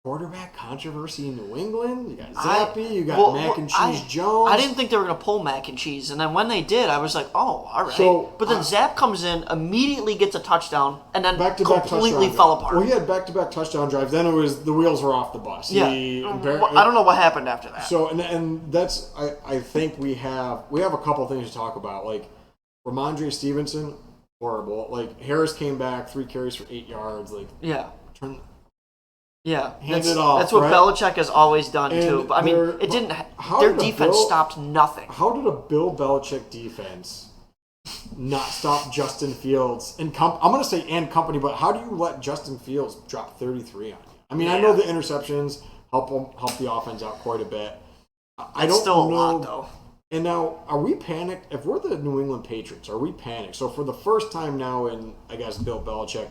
quarterback controversy in New England. You got Zappe, you got Mac and Cheese Jones. I didn't think they were going to pull Mac and Cheese, and then when they did, I was like, oh, all right. So, but then Zappe comes in, immediately gets a touchdown, and then back-to-back completely fell apart. Well, he had back-to-back touchdown drives. Then it was the wheels were off the bus. Yeah. I don't know what happened after that. So, and that's I think we have a couple things to talk about. Like Ramondre Stevenson, horrible. Like Harris came back, 3 carries for 8 yards. Like hand it off. That's what Belichick has always done too. But I mean, it didn't. Their defense stopped nothing. How did a Bill Belichick defense not stop Justin Fields and I'm going to say and company, but how do you let Justin Fields drop 33 on you? I mean, I know the interceptions help the offense out quite a bit. I don't still know. A lot though. And now, are we panicked? If we're the New England Patriots, are we panicked? So for the first time now in, I guess, Bill Belichick,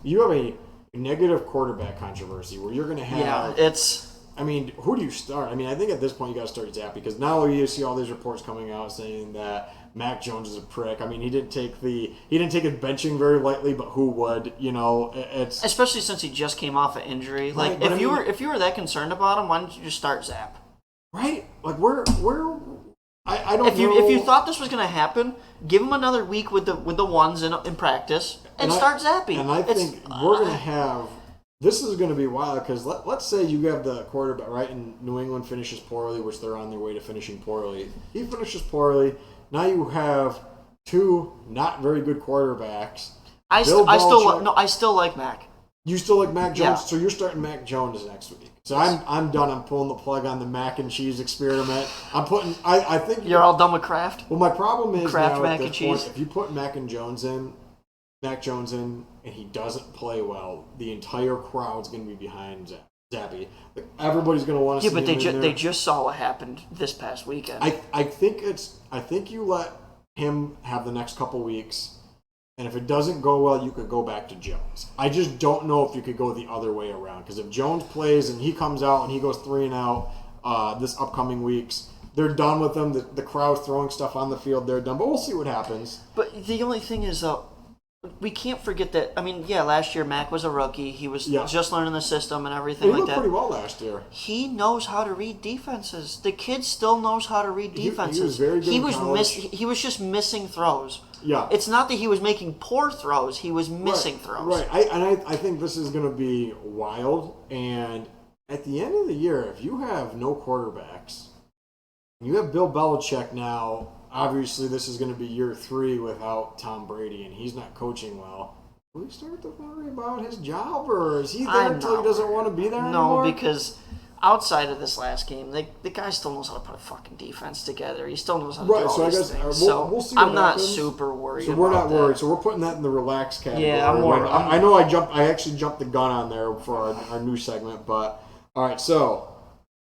you have a negative quarterback controversy where you're going to have... Yeah, it's... I mean, who do you start? I mean, I think at this point you got to start Zappe because now you see all these reports coming out saying that Mac Jones is a prick. I mean, he didn't take his benching very lightly, but who would? You know, it's... Especially since he just came off an injury. Like, right, if you were that concerned about him, why don't you just start Zappe? Right? Like, I don't know. If you thought this was going to happen, give him another week with the ones in practice and start Zappe. And I think we're going to have this is going to be wild because let's say you have the quarterback right, and New England finishes poorly, which they're on their way to finishing poorly. He finishes poorly. Now you have 2 not very good quarterbacks. I still like Mac. You still like Mac Jones, yeah. So you're starting Mac Jones next week. So I'm done. I'm pulling the plug on the mac and cheese experiment. I think you're all done with Kraft. Well, my problem is Kraft now mac at and this cheese. point, if you put Mac Jones in, and he doesn't play well, the entire crowd's going to be behind Zappe. Everybody's going to want to see him in there. They just saw what happened this past weekend. I think you let him have the next couple weeks. And if it doesn't go well, you could go back to Jones. I just don't know if you could go the other way around. Because if Jones plays and he comes out and he goes 3-0 this upcoming weeks, they're done with him. The crowd's throwing stuff on the field. They're done. But we'll see what happens. But the only thing is, though, we can't forget that. I mean, yeah, last year Mac was a rookie. He was just learning the system and everything like that. He looked pretty well last year. He knows how to read defenses. The kid still knows how to read defenses. He was very good in college. He was just missing throws. Yeah. It's not that he was making poor throws. He was missing throws. Right. I think this is going to be wild. And at the end of the year, if you have no quarterbacks, you have Bill Belichick now. Obviously, this is going to be year 3 without Tom Brady, and he's not coaching well. Will he start to worry about his job, or is he there until he doesn't want to be there anymore? No, because outside of this last game, the guy still knows how to put a fucking defense together. He still knows how to do all these things. We'll see what I'm not happens. super worried. So we're not worried. So we're putting that in the relaxed category. Yeah, I'm more. I know I actually jumped the gun on there for our new segment, but all right. So